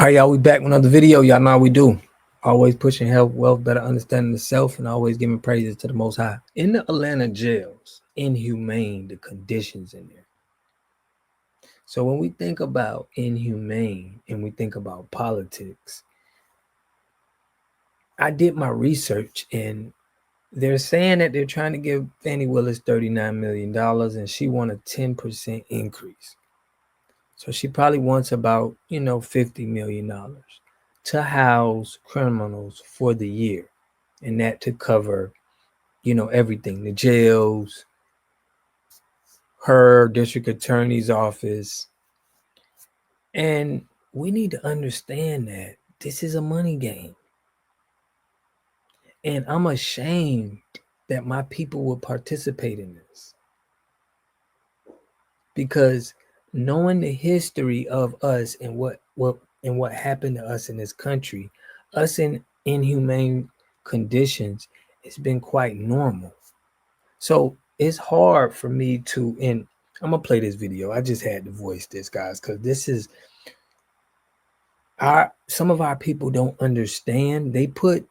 All right, y'all, we back with another video. Y'all know how we do. Always pushing health, wealth, better understanding the self, and always giving praises to the Most High. In the Atlanta jails, inhumane, the conditions in there. So when we think about inhumane and we think about politics, I did my research and they're saying that they're trying to give Fani Willis $39 million and she won a 10% increase. So she probably wants about, $50 million to house criminals for the year. And that to cover, everything, the jails, her district attorney's office. And we need to understand that this is a money game. And I'm ashamed that my people would participate in this. Because knowing the history of us and what happened to us in this country, us in inhumane conditions, it's been quite normal. So it's hard for me to, and I'm gonna play this video. I just had to voice this, guys, because this is some of our people don't understand. They put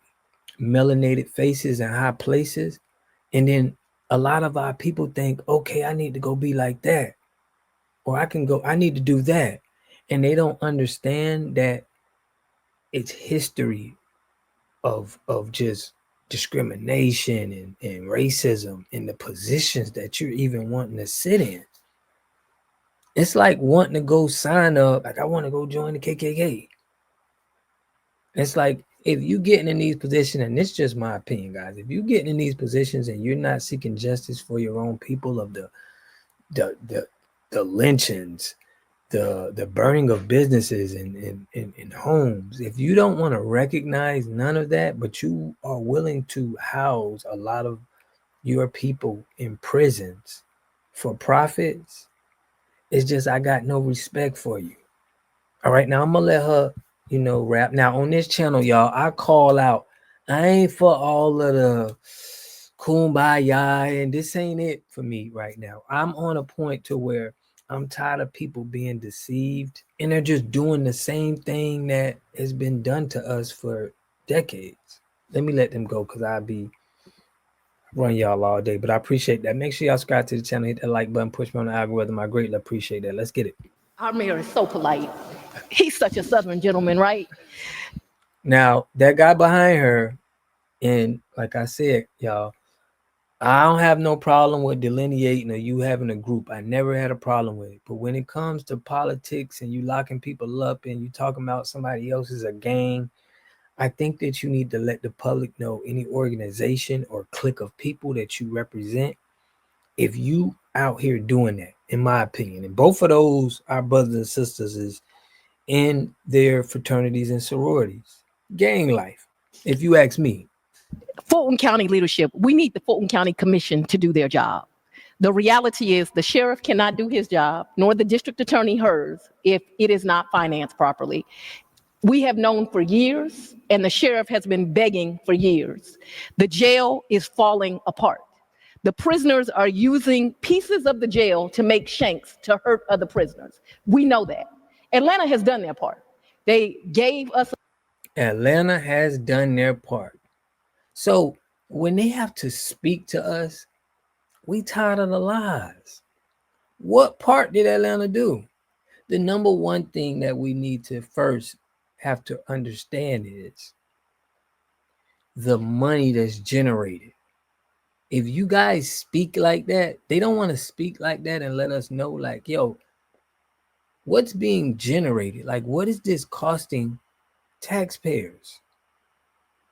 melanated faces in high places, and then a lot of our people think, okay, I need to go be like that, or I need to do that, and they don't understand that it's history of just discrimination and racism in the positions that you're even wanting to sit in. It's like wanting to go sign up, like I want to go join the KKK. It's like if you getting in these positions, and it's just my opinion, guys, if you getting in these positions and you're not seeking justice for your own people, of the lynchings, the burning of businesses and homes, if you don't want to recognize none of that, but you are willing to house a lot of your people in prisons for profits, it's just I got no respect for you. All right, now I'm gonna let her, rap. Now on this channel, y'all, I call out. I ain't for all of the kumbaya, and this ain't it for me right now. I'm on a point to where I'm tired of people being deceived, and they're just doing the same thing that has been done to us for decades. Let me let them go, because I'll be run y'all all day, but I appreciate that. Make sure y'all subscribe to the channel, hit that like button, push me on the algorithm. I greatly appreciate that. Let's get it. Our mayor is so polite. He's such a Southern gentleman, right? Now, that guy behind her, and like I said, y'all, I don't have no problem with delineating or you having a group. I never had a problem with it. But when it comes to politics and you locking people up and you talking about somebody else as a gang, I think that you need to let the public know any organization or clique of people that you represent. If you out here doing that, in my opinion, and both of those, our brothers and sisters, is in their fraternities and sororities, gang life, if you ask me. Fulton County leadership, we need the Fulton County Commission to do their job. The reality is the sheriff cannot do his job, nor the district attorney hers, if it is not financed properly. We have known for years, and the sheriff has been begging for years. The jail is falling apart. The prisoners are using pieces of the jail to make shanks to hurt other prisoners. We know that. Atlanta has done their part. They gave us. Atlanta has done their part. So when they have to speak to us, we tired of the lies. What part did Atlanta do? The number one thing that we need to first have to understand is the money that's generated. If you guys speak like that, they don't want to speak like that and let us know, like, yo, what's being generated? Like, what is this costing taxpayers?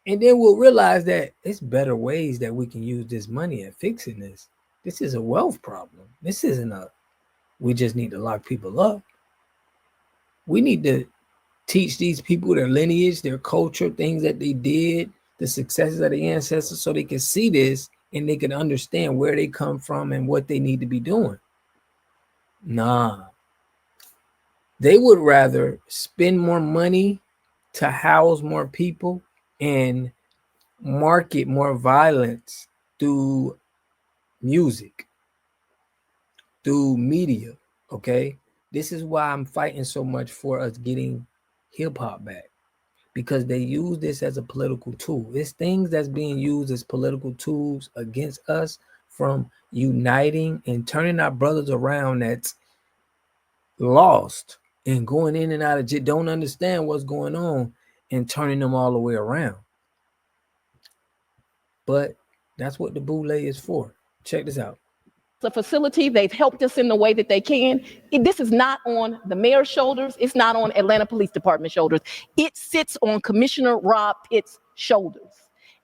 And then we'll realize that it's better ways that we can use this money at fixing this. This is a wealth problem. This isn't we just need to lock people up. We need to teach these people their lineage, their culture, things that they did, the successes of the ancestors, so they can see this and they can understand where they come from and what they need to be doing. Nah. They would rather spend more money to house more people and market more violence through music, through media. Okay, this is why I'm fighting so much for us getting hip hop back because they use this as a political tool. It's things that's being used as political tools against us, from uniting and turning our brothers around that's lost and going in and out of jail, don't understand what's going on, and turning them all the way around. But that's what the boule is for. Check this out. A facility. They've helped us in the way that they can. This is not on the mayor's shoulders. It's not on Atlanta Police Department shoulders. It sits on Commissioner Rob Pitt's shoulders.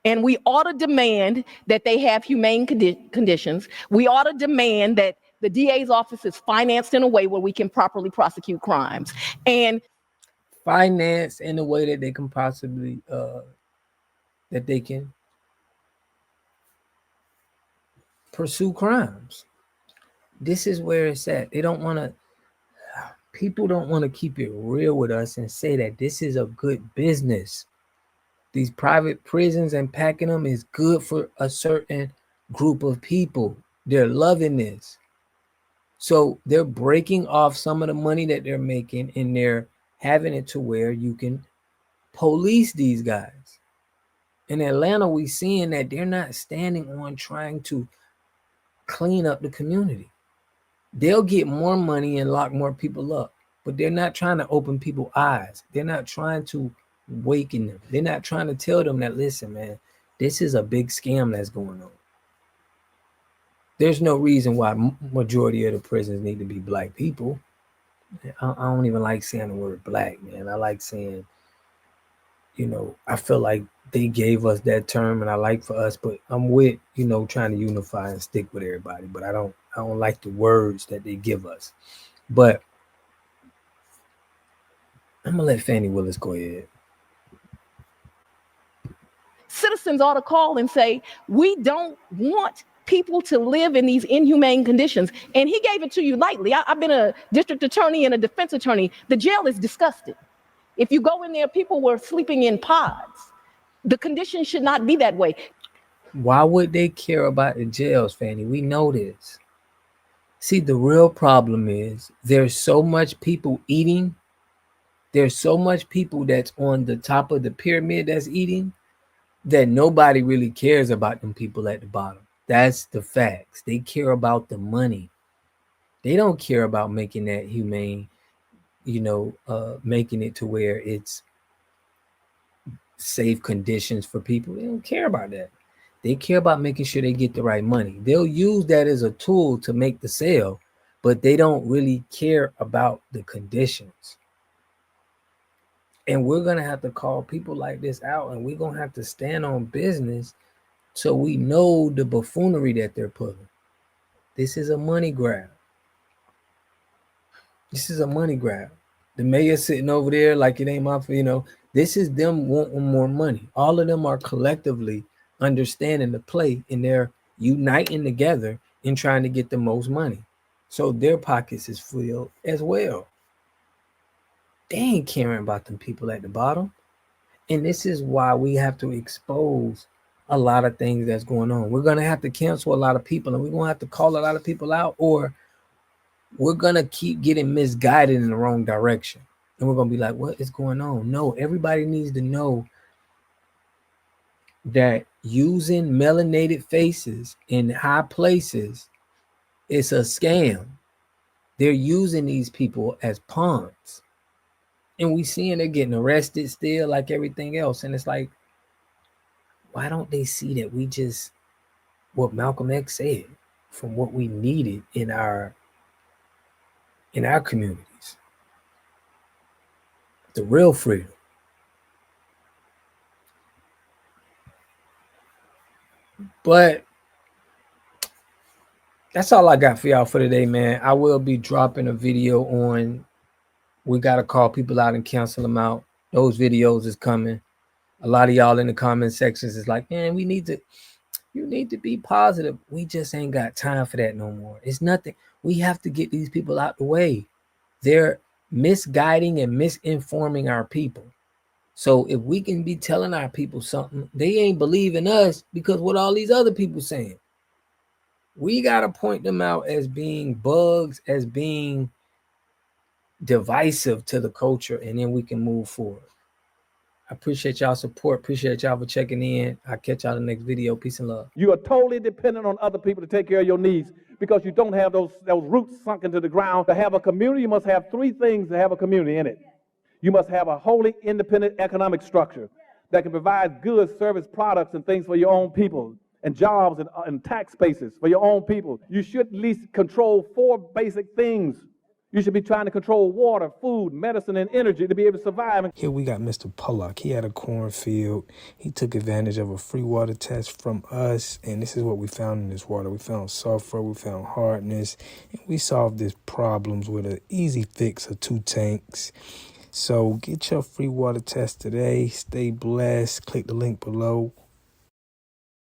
And we ought to demand that they have humane conditions. We ought to demand that the DA's office is financed in a way where we can properly prosecute crimes. And finance in a way that they can possibly, that they can pursue crimes. This is where it's at. They don't want to, people don't want to keep it real with us and say that this is a good business. These private prisons and packing them is good for a certain group of people. They're loving this. So they're breaking off some of the money that they're making, and they're having it to where you can police these guys. In Atlanta, we seeing that they're not standing on trying to clean up the community. They'll get more money and lock more people up, but they're not trying to open people's eyes. They're not trying to waken them. They're not trying to tell them that, listen, man, this is a big scam that's going on. There's no reason why majority of the prisons need to be black people. I don't even like saying the word black, man. I like saying, you know, I feel like they gave us that term, and I like for us, but I'm with, you know, trying to unify and stick with everybody. But I don't like the words that they give us. But I'm gonna let Fani Willis go ahead. Citizens ought to call and say, we don't want people to live in these inhumane conditions. And he gave it to you lightly. I've been a district attorney and a defense attorney. The jail is disgusting. If you go in there, people were sleeping in pods. The conditions should not be that way. Why would they care about the jails, Fani? We know this. See, the real problem is there's so much people eating. There's so much people that's on the top of the pyramid that's eating that nobody really cares about them people at the bottom. That's the facts. They care about the money. They don't care about making that humane, you know, making it to where it's safe conditions for people. They don't care about that. They care about making sure they get the right money. They'll use that as a tool to make the sale, but they don't really care about the conditions. And we're going to have to call people like this out, and we're going to have to stand on business so we know the buffoonery that they're pulling. This is a money grab. This is a money grab. The mayor sitting over there like it ain't my, you know, this is them wanting more money. All of them are collectively understanding the play, and they're uniting together in trying to get the most money. So their pockets is filled as well. They ain't caring about them people at the bottom. And this is why we have to expose a lot of things that's going on. We're going to have to cancel a lot of people, and we're going to have to call a lot of people out, or we're going to keep getting misguided in the wrong direction. And we're going to be like, what is going on? No, everybody needs to know that using melanated faces in high places is a scam. They're using these people as pawns. And we seeing they're getting arrested still like everything else. And it's like, why don't they see that we just, what Malcolm X said, from what we needed in our communities? The real freedom. But that's all I got for y'all for today, man. I will be dropping a video on, we got to call people out and cancel them out. Those videos is coming. A lot of y'all in the comment sections is like, man, you need to be positive. We just ain't got time for that no more. It's nothing. We have to get these people out the way. They're misguiding and misinforming our people. So if we can be telling our people something, they ain't believing us because what all these other people saying. We got to point them out as being bugs, as being divisive to the culture, and then we can move forward. I appreciate y'all support. Appreciate y'all for checking in. I'll catch y'all in the next video. Peace and love. You are totally dependent on other people to take care of your needs because you don't have those roots sunk into the ground. To have a community, you must have three things to have a community in it. You must have a wholly independent economic structure that can provide goods, service, products, and things for your own people, and jobs and tax spaces for your own people. You should at least control four basic things. You should be trying to control water, food, medicine, and energy to be able to survive. Here we got Mr. Pollock. He had a cornfield. He took advantage of a free water test from us, and this is what we found in this water. We found sulfur, we found hardness, and we solved these problems with an easy fix of 2 tanks. So get your free water test today. Stay blessed. Click the link below.